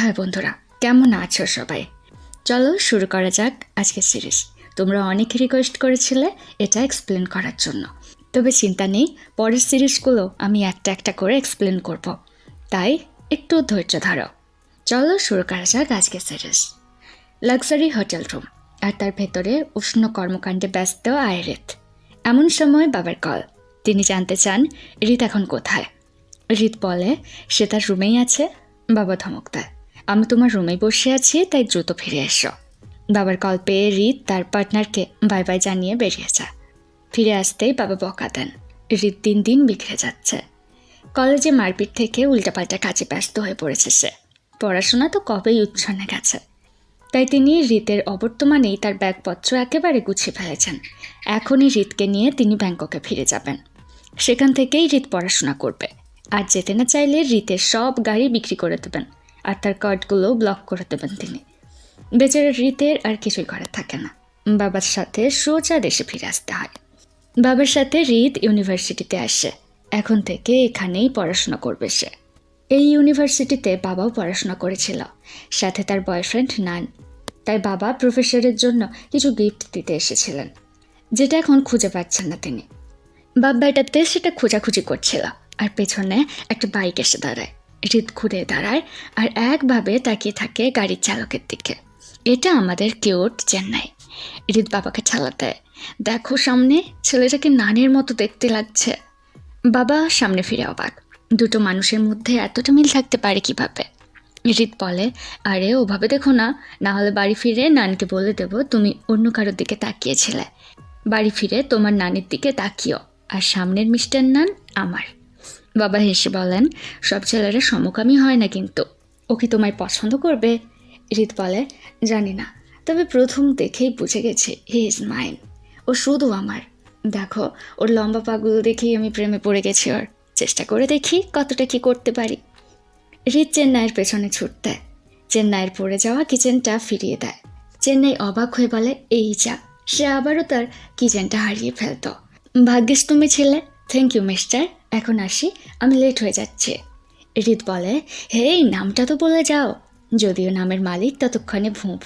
হ্যাঁ বন্ধুরা, কেমন আছো সবাই? চলো শুরু করা যাক আজকের সিরিজ। তোমরা অনেকে রিকোয়েস্ট করেছিলে এটা এক্সপ্লেন করার জন্য, তবে চিন্তা নেই, পরের সিরিজগুলো আমি একটা একটা করে এক্সপ্লেন করব, তাই একটু ধৈর্য ধরো। চলো শুরু করা যাক আজকের সিরিজ। লাক্সারি হোটেল রুম, আর তার ভেতরে উষ্ণ কর্মকাণ্ডে ব্যস্ত আয়রিত। এমন সময় বাবার কল। তিনি জানতে চান রিত এখন কোথায়। রিত বলে সে তার রুমেই আছে। বাবা ধমক দেয়, আমি তোমার রুমেই বসে আছি, তাই দ্রুত ফিরে এসো। বাবার কল পেয়ে রিত তার পার্টনারকে বাই বাই জানিয়ে বেরিয়ে যায়। ফিরে আসতেই বাবা বকা দেন, রিত দিন দিন বিগড়ে যাচ্ছে। কলেজে মারপিট থেকে উল্টাপাল্টা কাজে ব্যস্ত হয়ে পড়েছে সে। পড়াশোনা তো কবেই উচ্ছন্নে গেছে। তাই তিনি রিতের অবর্তমানেই তার ব্যাগপত্র একেবারে গুছিয়ে ফেলেছেন। এখনই রিতকে নিয়ে তিনি ব্যাংককে ফিরে যাবেন। সেখান থেকেই রিত পড়াশোনা করবে। আর যেতে না চাইলে রিতের সব গাড়ি বিক্রি করে দেবেন, আর তার কার্ডগুলো ব্লক করে দেবেন তিনি। বেচারা রিতের আর কিছুই করার থাকে না, বাবার সাথে সোজা দেশে ফিরে আসতে হয়। বাবার সাথে রিত ইউনিভার্সিটিতে আসে। এখন থেকে এখানেই পড়াশোনা করবে সে। এই ইউনিভার্সিটিতে বাবাও পড়াশোনা করেছিল, সাথে তার বয়ফ্রেন্ড নান। তাই বাবা প্রফেসরের জন্য কিছু গিফট দিতে এসেছিলেন, যেটা এখন খুঁজে পাচ্ছেন না তিনি। বাব্বাটাতে সেটা খোঁজাখুঁজি করছিল, আর পেছনে একটা বাইক এসে দাঁড়ায়। রিত ঘুরে দাঁড়ায় আর একভাবে তাকিয়ে থাকে গাড়ির চালকের দিকে। এটা আমাদের কিউট চেন্নাই। রিত বাবাকে ঠেলা দেয়, দেখো সামনে, ছেলেটাকে নানের মতো দেখতে লাগছে। বাবা সামনে ফিরে অবাক, দুটো মানুষের মধ্যে এতটা মিল থাকতে পারে কিভাবে। রিত বলে, আরে ওভাবে দেখো না, না হলে বাড়ি ফিরে নানকে বলে দেবো তুমি অন্য কারোর দিকে তাকিয়েছিলে। বাড়ি ফিরে তোমার নানির দিকে তাকিও, আর সামনের মিস্টার নান আমার। বাবা হেসে বলেন, সব ছেলেরা সমকামী হয় না কিন্তু। ও কি তোমায় পছন্দ করবে? রিত বলে, জানি না, তবে প্রথম দেখেই বুঝে গেছে হি ইজ মাইন। ও শুধু আমার। দেখো, ওর লম্বা পাগুলো দেখেই আমি প্রেমে পড়ে গেছি ওর। চেষ্টা করে দেখি কতটা কি করতে পারি। রিত চেন্নাইয়ের পেছনে ছুট দেয়। চেন্নাইয়ের পড়ে যাওয়া কিচেনটা ফিরিয়ে দেয়। চেন্নাই অবাক হয়ে বলে, এই যা, সে আবারও তার কিচেনটা হারিয়ে ফেলত। ভাগ্যিস তুমি ছিলে। থ্যাংক ইউ মিস্টার, এখন আসি, আমি লেট হয়ে যাচ্ছে। রিত বলে, হেই নামটা তো বলে যাও। যদিও নামের মালিক ততক্ষণে ভুঁ।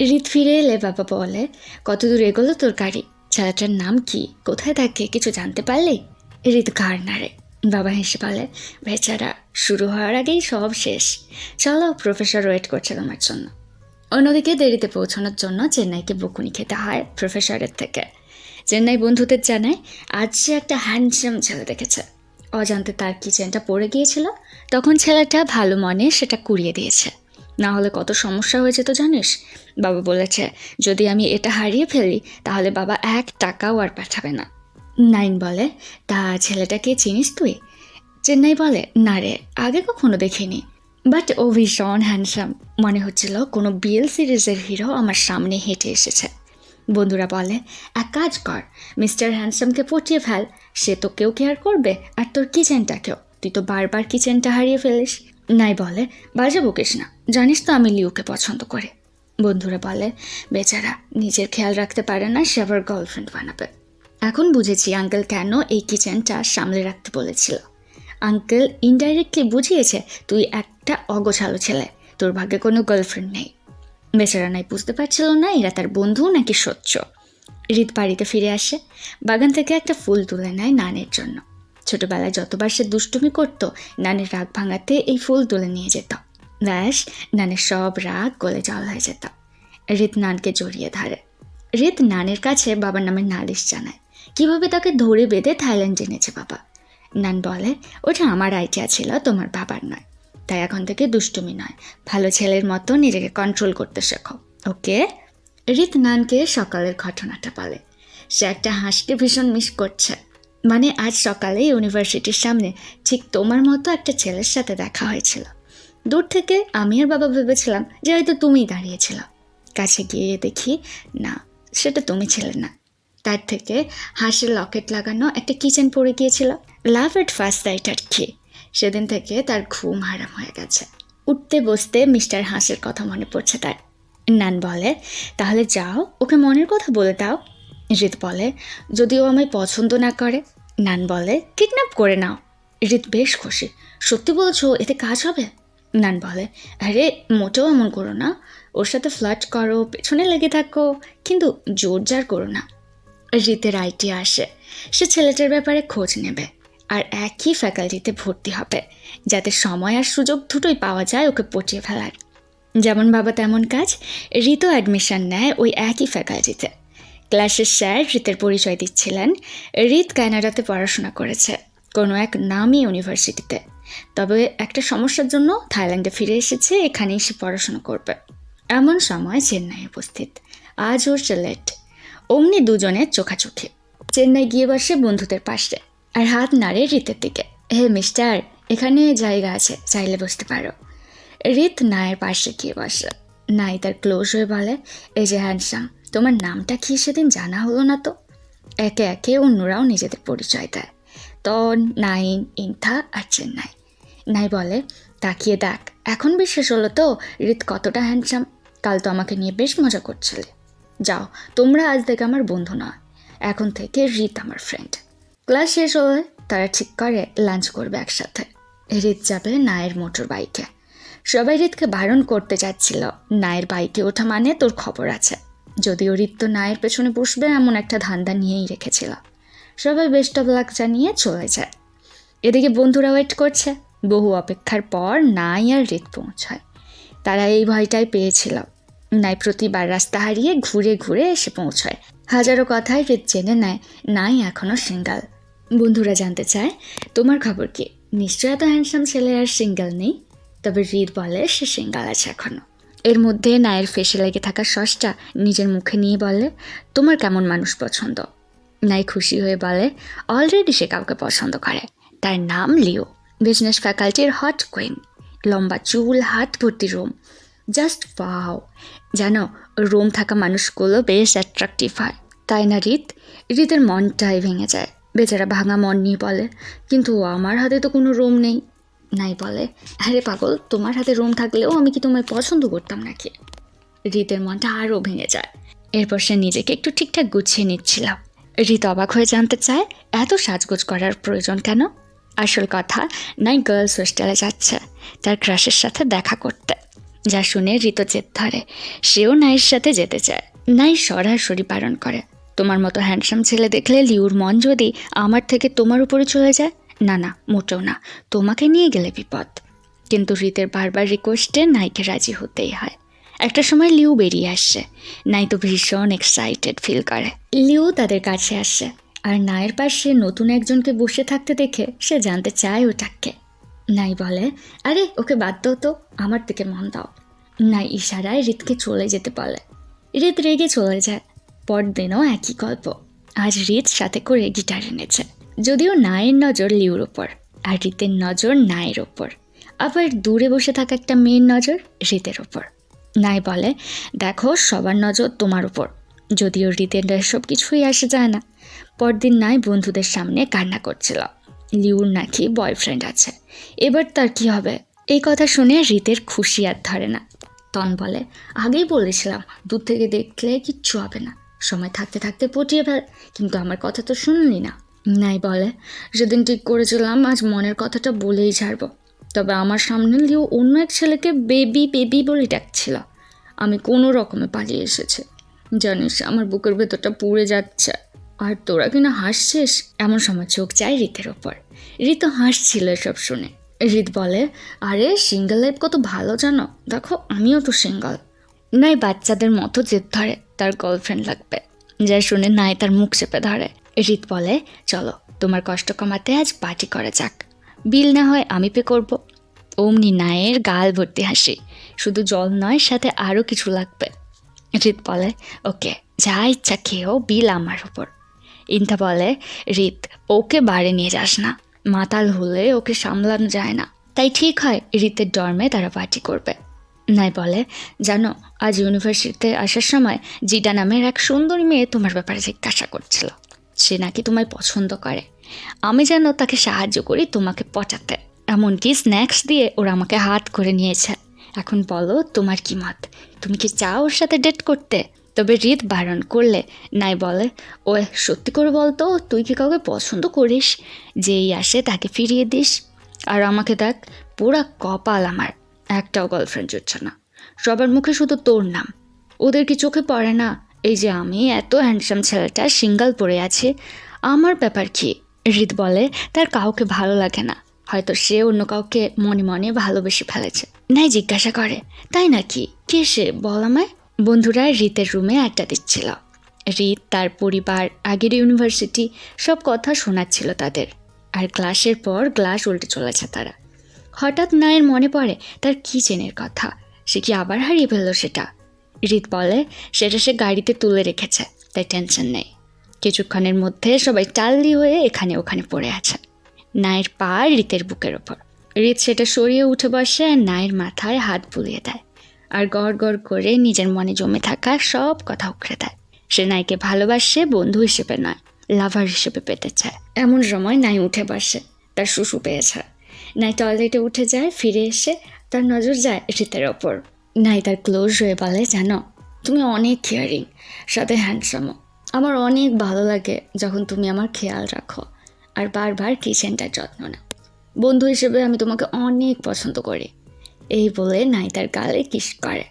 রিত ফিরে এলে বাবা বলে, কত দূর এগোলো তোর গাড়ি? ছেলেটার নাম কি, কোথায় থাকে, কিছু জানতে পারলে? রিত ঘাড় নাড়ে। বাবা হেসে বলে, বেচারা, শুরু হওয়ার আগেই সব শেষ। চলো, প্রফেসর ওয়েট করছে তোমার জন্য। অন্যদিকে দেরিতে পৌঁছানোর জন্য চেন্নাইকে বকুনি খেতে হয় প্রফেসরের থেকে। চেন্নাই বন্ধুদের জানায় আজ সে একটা হ্যান্ডসাম ছেলে দেখেছে। অজান্তে তার কিচেনটা পড়ে গিয়েছিল, তখন ছেলেটা ভালো মনে সেটা কুড়িয়ে দিয়েছে। না হলে কত সমস্যা হয়েছে তো জানিস। বাবা বলেছে যদি আমি এটা হারিয়ে ফেলি তাহলে বাবা 1 টাকাও আর পাঠাবে না। নাইন বলে, তা ছেলেটাকে চিনিস তুই? চেন্নাই বলে, না রে, আগে কখনো দেখিনি, বাট ও ভীষণ হ্যান্ডসাম। মনে হচ্ছিল কোনো বিএল সিরিজের হিরো আমার সামনে হেঁটে এসেছে। বন্ধুরা বলে, এক কাজ কর, মিস্টার হ্যান্ডসামকে পটিয়ে ফেল, সে তো কেউ কেয়ার করবে, আর তোর কিচেনটাকেও। তুই তো বারবার কিচেনটা হারিয়ে ফেলিস। নাই বলে, বাজে বকিস না, জানিস তো আমি লিউকে পছন্দ করি। বন্ধুরা বলে, বেচারা, নিজের খেয়াল রাখতে পারে না, সে আবার গার্লফ্রেন্ড বানাবে। এখন বুঝেছি আঙ্কেল কেন এই কিচেনটা সামলে রাখতে বলেছিল। আঙ্কেল ইনডাইরেক্টলি বুঝিয়েছে তুই একটা অগোছালো ছেলে, তোর ভাগ্যে কোনো গার্লফ্রেন্ড নেই। বেচারা নাই বুঝতে পারছিল না এরা তার বন্ধু নাকি সচ্চ। রিত বাড়িতে ফিরে আসে। বাগান থেকে একটা ফুল তুলে নেয় নানের জন্য। ছোটবেলায় যতবার সে দুষ্টুমি করত, নানের রাগ ভাঙাতে এই ফুল তুলে নিয়ে যেত। ব্যাস, নানের সব রাগ গলে জল হয়ে যেত। রিত নানকে জড়িয়ে ধরে। রিত নানের কাছে বাবার নামে নালিশ জানায়, কিভাবে তাকে ধরে বেঁধে থাইল্যান্ড এনেছে বাবা। নান বলে, ওটা আমার আইডিয়া ছিল, তোমার বাবার নয়। তাই এখন থেকে দুষ্টুমি নয়, ভালো ছেলের মতো নিজেকে কন্ট্রোল করতে শেখো, ওকে? রিত নানকে সকালের ঘটনাটা বলে। সে একটা হাঁসকে ভীষণ মিস করছে। মানে আজ সকালে ইউনিভার্সিটির সামনে ঠিক তোমার মতো একটা ছেলের সাথে দেখা হয়েছিল। দূর থেকে আমি আর বাবা ভেবেছিলাম যে হয়তো তুমিই দাঁড়িয়েছিল। কাছে গিয়ে দেখি না, সেটা তুমি ছিলে না। তার থেকে হাঁসের লকেট লাগানো একটা কিচেন পড়ে গিয়েছিল। লাভ এট ফার্স্ট সাইট আর কি। সেদিন থেকে তার ঘুম হারাম হয়ে গেছে। উঠতে বসতে মিস্টার হাঁসের কথা মনে পড়ছে তার। নান বলে, তাহলে যাও, ওকে মনের কথা বলে দাও। রিত বলে, যদিও আমায় পছন্দ না করে। নান বলে, কিডন্যাপ করে নাও। রিত বেশ খুশি, সত্যি বলছো, এতে কাজ হবে? নান বলে, আরে মোটেও এমন করো না, ওর সাথে ফ্লার্ট করো, পেছনে লেগে থাকো, কিন্তু জোর জার করো না। রিতের আইডিয়া আসে, সে ছেলেটার ব্যাপারে খোঁজ নেবে আর একই ফ্যাকাল্টিতে ভর্তি হবে, যাতে সময় আর সুযোগ দুটোই পাওয়া যায় ওকে পটিয়ে ফেলার। যেমন বাবা তেমন কাজ, রিতও অ্যাডমিশন নেয় ওই একই ফ্যাকাল্টিতে। ক্লাসের স্যার রিতের পরিচয় দিচ্ছিলেন। রিত কানাডাতে পড়াশোনা করেছে, কোনো এক নামী ইউনিভার্সিটিতে, তবে একটা সমস্যার জন্য থাইল্যান্ডে ফিরে এসেছে, এখানেই সে পড়াশোনা করবে। এমন সময় চেন্নাই উপস্থিত। আজ ওর লেট। অমনি দুজনে চোখাচোখি। চেন্নাই গিয়ে বসে বন্ধুদের পাশে আর হাত নাড়ে রিতের দিকে। হে মিস্টার, এখানে জায়গা আছে, চাইলে বসতে পারো। রিত নায়ের পাশে গিয়ে বসে। নাই তার ক্লোজ হয়ে বলে, এই যে হ্যান্ডসাম, তোমার নামটা কি সেদিন জানা হলো না তো? একে একে অন্যরাও নিজেদের পরিচয় দেয়, তন, নাইন, ইন্থা আর চেন্নাই। নাই বলে, তাকিয়ে দেখ, এখন বিশ্বাস হলো তো রিত কতটা হ্যান্ডসাম। কাল তো আমাকে নিয়ে বেশ মজা করছিলে। যাও, তোমরা আজ থেকে আমার বন্ধু নয়, এখন থেকে রিত আমার ফ্রেন্ড। ক্লাস শেষ হলে তারা ঠিক করে লাঞ্চ করবে একসাথে। রিত যাবে নায়ের মোটর বাইকে। সবাই রিতকে বারণ করতে চাচ্ছিল, নায়ের বাইকে ওঠা মানে তোর খবর আছে। যদিও রিত তো নায়ের পেছনে বসবে এমন একটা ধান্দা নিয়েই রেখেছিল। সবাই বেস্ট অফ লাক জানিয়ে চলে যায়। এদিকে বন্ধুরা ওয়েট করছে। বহু অপেক্ষার পর নাই আর রিত পৌঁছায়। তারা এই ভয়টাই পেয়েছিল, নাই প্রতিবার রাস্তা হারিয়ে ঘুরে ঘুরে এসে পৌঁছায়। হাজারো কথায় রিত জেনে নেয় নাই এখনও সিঙ্গেল। বন্ধুরা জানতে চায়, তোমার খবর কি? নিশ্চয় এত হ্যান্ডসাম ছেলে আর সিঙ্গেল নেই। তবে রিত বলে সে সিঙ্গেল আছে এখনো। এর মধ্যে নায়ের ফেসে লেগে থাকা সসটা নিজের মুখে নিয়ে বলে, তোমার কেমন মানুষ পছন্দ? নাই খুশি হয়ে বলে, অলরেডি সে কাউকে পছন্দ করে, তার নাম লিও, বিজনেস ফ্যাকাল্টির হট কুইন, লম্বা চুল, হাত ভর্তি রোম, জাস্ট ওয়াও। জানো, রোম থাকা মানুষগুলো বেশ অ্যাট্রাকটিভ হয়, তাই না রিত? রিতের মনটাই ভেঙে যায়। বেচারা ভাঙা মন নিয়ে বলে, কিন্তু আমার হাতে তো কোনো রোম নেই। নাই বলে, আরে পাগল, তোমার হাতে রোম থাকলেও আমি কি তোমায় পছন্দ করতাম নাকি? রিতের মনটা আরও ভেঙে যায়। এরপর সে নিজেকে একটু ঠিকঠাক গুছিয়ে নিচ্ছিল। রিত অবাক হয়ে জানতে চায়, এত সাজগোজ করার প্রয়োজন কেন? আসল কথা, নাই গার্লস হোস্টেলে যাচ্ছে তার ক্রাশের সাথে দেখা করতে। যা শুনে রিত জেদ ধরে, সেও নাইয়ের সাথে যেতে চায়। নাই সরাসরি বারণ করে, তোমার মতো হ্যান্ডসাম ছেলে দেখলে লিউর মন যদি আমার থেকে তোমার উপরে চলে যায়, না না, মোটেও না, তোমাকে নিয়ে গেলে বিপদ। কিন্তু রিতের বারবার রিকোয়েস্টে নাইকে রাজি হতেই হয়। একটা সময় লিউ বেরিয়ে আসছে। নাই তো ভীষণ এক্সাইটেড ফিল করে। লিউ তাদের কাছে আসে আর নায়ের পাশে নতুন একজনকে বসে থাকতে দেখে সে জানতে চায় ওটাকে। নাই বলে, আরে ওকে বাদ দাও তো, আমার দিকে মন দাও। নাই ইশারায় রিতকে চলে যেতে বলে। রিত রেগে চলে যায়। পরদিনও একই গল্প। আজ রিত সাথে করে গিটার এনেছে। যদিও নায়ের নজর লিউর ওপর আর রিতের নজর নায়ের ওপর, আবার দূরে বসে থাকা একটা মেয়ের নজর রিতের ওপর। নাই বলে, দেখো, সবার নজর তোমার উপর। যদিও রিতের সব কিছুই আসে যায় না। পরদিন নাই বন্ধুদের সামনে কান্না করছিল, লিউর নাকি বয়ফ্রেন্ড আছে, এবার তার কি হবে? এই কথা শুনে রিতের খুশি আর ধরে না। তন বলে, আগেই বলেছিলাম দূর থেকে দেখলে কিচ্ছু হবে না, সময় থাকতে থাকতে পটিয়ে ফেল, কিন্তু আমার কথা তো শুনলি না। নাই বলে, সেদিন ঠিক করেছিলাম আজ মনের কথাটা বলেই ছাড়বো, তবে আমার সামনে লিও অন্য এক ছেলেকে বেবি বেবি বলে ডাকছিল। আমি কোনো রকমে পালিয়ে এসেছি। জানিস, আমার বুকের ভেতরটা পুড়ে যাচ্ছে। আর তোরা কিনা হাসছিস। এমন সময় চোখ যায় রিতের ওপর। রিত হাসছিল এসব শুনে। রিত বলে, আরে সিঙ্গেল লাইফ কত ভালো জানো, দেখো আমিও তো সিঙ্গল। নাই বাচ্চাদের মতো জেদ ধরে তার গার্লফ্রেন্ড লাগবে, যা শুনে নাই তার মুখ চেপে ধরে। রিত বলে, চলো তোমার কষ্ট কমাতে আজ পার্টি করা যাক, বিল না হয় আমি পে করব। অমনি নায়ের গাল ভর্তি হাসি, শুধু জল নয়, সাথে আরও কিছু লাগবে। রিত বলে, ওকে, যা ইচ্ছা খেয়েও, বিল আমার উপর। ইন্থা বলে, রিত, ওকে বাড়ি নিয়ে যাস না, মাতাল হলে ওকে সামলানো যায় না। তাই ঠিক হয় রিতের ডর্মে তারা পার্টি করবে। নাই বলে, জানো, আজ ইউনিভার্সিটিতে আসার সময় জিডা নামের এক সুন্দরী মেয়ে তোমার ব্যাপারে জিজ্ঞাসা করছিল। সে নাকি তোমায় পছন্দ করে। আমি যেন তাকে সাহায্য করি তোমাকে পটাতে, এমনকি স্ন্যাক্স দিয়ে ওরা আমাকে হাত করে নিয়েছে। এখন বলো তোমার কি মত, তুমি কি চাও ওর সাথে ডেট করতে? তবে রিত বারণ করলে নাই বলে, ও সত্যি করে বলতো, তুই কি কাউকে পছন্দ করিস? যেই আসে তাকে ফিরিয়ে দিস। আর আমাকে দেখ, পুরা কপাল আমার, একটাও গার্লফ্রেন্ড জুটছে না, সবার মুখে শুধু তোর নাম। ওদের কি চোখে পড়ে না এই যে আমি এত হ্যান্ডসাম ছেলেটা সিঙ্গেল পড়ে আছে? আমার ব্যাপার কি? হৃদ বলে তার কাউকে ভালো লাগে না, হয়তো সে অন্য কাউকে মনে মনে ভালোবেসে ফেলেছে। নাই জিজ্ঞাসা করে, তাই নাকি? কে সে, বল আমায়। বন্ধুরা হৃদের রুমে আড্ডা দিচ্ছিল। হৃদ, তার পরিবার, আগের ইউনিভার্সিটি সব কথা শোনাচ্ছিল তাদের। আর গ্লাসের পর গ্লাস উল্টে চলেছে তারা। হঠাৎ নায়ের মনে পড়ে তার কিচেনের কথা। সে কি আবার হারিয়ে ফেললো সেটা? হৃদ বলে সেটা সে গাড়িতে তুলে রেখেছে, তাই টেনশন নেই। কিছুক্ষণের মধ্যে সবাই টাল্লি হয়ে এখানে ওখানে পড়ে আছে। নায়ের পা হৃদের বুকের ওপর। হৃদ সেটা সরিয়ে উঠে বসে আর নায়ের মাথায় হাত বুলিয়ে দেয়, আর গড় গড় করে নিজের মনে জমে থাকা সব কথা উকড়ে দেয়। সে নাইকে ভালোবাসে, বন্ধু হিসেবে নয়, লাভার হিসেবে পেতে চায়। এমন সময় নাই উঠে বসে, তার শুশু পেয়েছে। নাই টয়লেটে উঠে যায়, ফিরে এসে তার নজর যায় হৃদের ওপর। নাই তার ক্লোজ হয়ে বলে, জানো তুমি অনেক কেয়ারিং, সাথে হ্যান্ডসামও। আমার অনেক ভালো লাগে যখন তুমি আমার খেয়াল রাখো আর বারবার কিচেনটার যত্ন নাও। বন্ধু হিসেবে আমি তোমাকে অনেক পছন্দ করি। এই বলে নাই তার গালে কিস করে,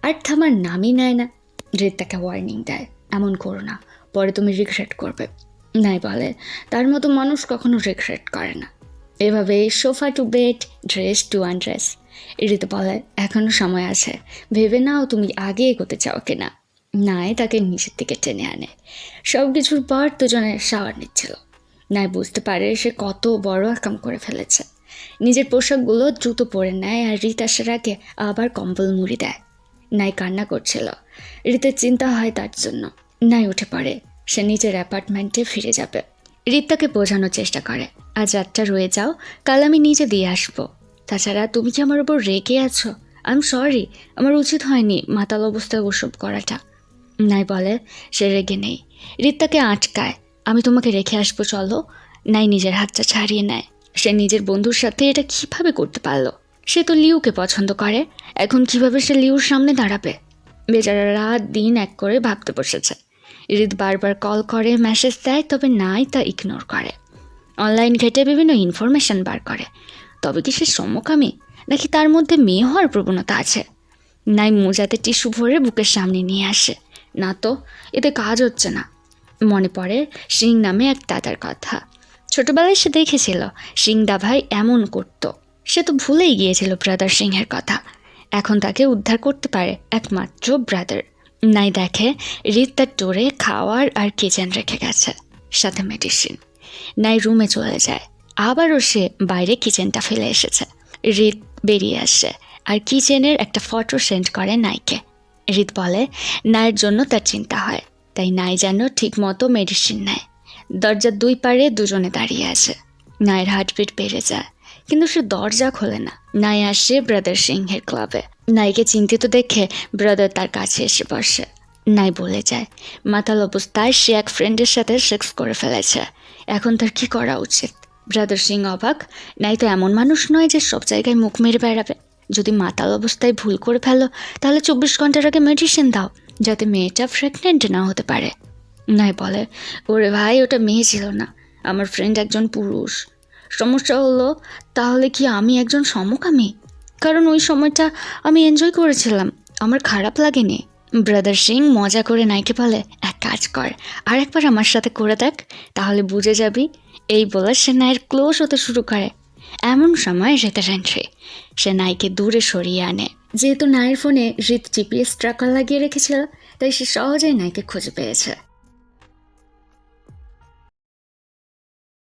আর থামার নামই নেয় না। হৃদ তাকে ওয়ার্নিং দেয়, এমন করো না, পরে তুমি রিগ্রেট করবে। নাই বলে তার মতো মানুষ কখনো রিগ্রেট করে না। এভাবে sofa to bed, dress to undress. Hrid বলে এখনও সময় আছে, ভেবে নাও তুমি আগে এগোতে চাও কিনা। নাই তাকে নিচের দিকে টেনে আনে। সব কিছুর পর দুজনে শাওয়ার নিচ্ছিল। নাই বুঝতে পারে সে কত বড় কাম করে ফেলেছে। নিজের পোশাকগুলো দ্রুত পরে নেয় আর হৃদ আসার আগে আবার কম্বল মুড়ি দেয়। নাই কান্না করছিল। হৃদের চিন্তা হয় তার জন্য। নাই উঠে পড়ে, সে নিজের অ্যাপার্টমেন্টে ফিরে যাবে। হৃদ তাকে বোঝানোর চেষ্টা করে, আজ রাতটা রয়ে যাও, কাল আমি নিজে দিয়ে আসবো। তাছাড়া তুমি কি আমার উপর রেগে আছো? আই এম সরি, আমার উচিত হয়নি মাতাল অবস্থায় ওসব করাটা। নাই বলে সে রেগে নেই। হৃদ তাকে আটকায়, আমি তোমাকে রেখে আসবো, চলো। নাই নিজের হাতটা ছাড়িয়ে নেয়। সে নিজের বন্ধুর সাথে এটা কিভাবে করতে পারলো? সে তো লিউকে পছন্দ করে, এখন কিভাবে সে লিউর সামনে দাঁড়াবে? বেচারা রাত দিন এক করে ভাবতে বসেছে। হৃদ বারবার কল করে, মেসেজ দেয়, তবে নাই তা ইগনোর করে। অনলাইন ঘেটে বিভিন্ন ইনফরমেশন বার করে। তবে কি সে সমকামী, নাকি তার মধ্যে মেয়ে হওয়ার প্রবণতা আছে? নাই মোজাতে টিস্যু ভরে বুকের সামনে নিয়ে আসে। না তো, এতে কাজ হচ্ছে না। মনে পড়ে সিং নামে এক দাদার কথা। ছোটবেলায় সে দেখেছিল সিং দাভাই এমন করত। সে তো ভুলেই গিয়েছিল ব্রাদার সিংহের কথা। এখন তাকে উদ্ধার করতে পারে একমাত্র ব্রাদার। নাই দেখে হৃদ তার টোরে খাওয়ার আর কিচেন রেখে গেছে, সাথে মেডিসিন। নাই রুমে চলে যায়, আবারও সে বাইরে কিচেনটা ফেলে এসেছে। হৃদ বেরিয়ে আসে আর কিচেনের একটা ফটো সেন্ড করে নাইকে। হৃদ বলে নাইয়ের জন্য তার চিন্তা হয়, তাই নাই যেন ঠিক মতো মেডিসিন নেয়। দরজার দুই পারে দুজনে দাঁড়িয়ে আছে। নাইয়ের হার্টবিট বেড়ে যায়, কিন্তু সে দরজা খোলে না। নাই আসে ব্রাদার সিংহের ক্লাবে। নাইকে চিন্তিত দেখে ব্রাদার তার কাছে এসে বসে। নাই বলে যায় মাতাল অবস্থায় সে এক ফ্রেন্ডের সাথে সেক্স করে ফেলেছে, এখন তার কি করা উচিত। ব্রাদার সিং অবাক। নাই তো এমন মানুষ নয় যে সব জায়গায় মুখ মেরে বেড়াবে। যদি মাতাল অবস্থায় ভুল করে ফেলো, তাহলে 24 ঘন্টার আগে মেডিসিন দাও, যাতে মেয়েটা প্রেগনেন্ট না হতে পারে। নাই বলে, ওরে ভাই, ওটা মেয়ে ছিল না, আমার ফ্রেন্ড একজন পুরুষ। সমস্যা হলো, তাহলে কি আমি একজন সমকামী? কারণ ওই সময়টা আমি এনজয় করেছিলাম, আমার খারাপ লাগেনি। ব্রাদার সিং মজা করে নাইকে বলে, এক কাজ কর, আর একবার আমার সাথে করে দেখ, তাহলে বুঝে যাবি। এই বলে সে নাইয়ের ক্লোজ হতে শুরু করে। এমন সময় হৃদের এন্ট্রি। সে নাইকে দূরে সরিয়ে আনে। যেহেতু নাইয়ের ফোনে হৃদ জিপিএস ট্র্যাকার লাগিয়ে রেখেছিল, তাই সে সহজেই নাইকে খুঁজে পেয়েছে।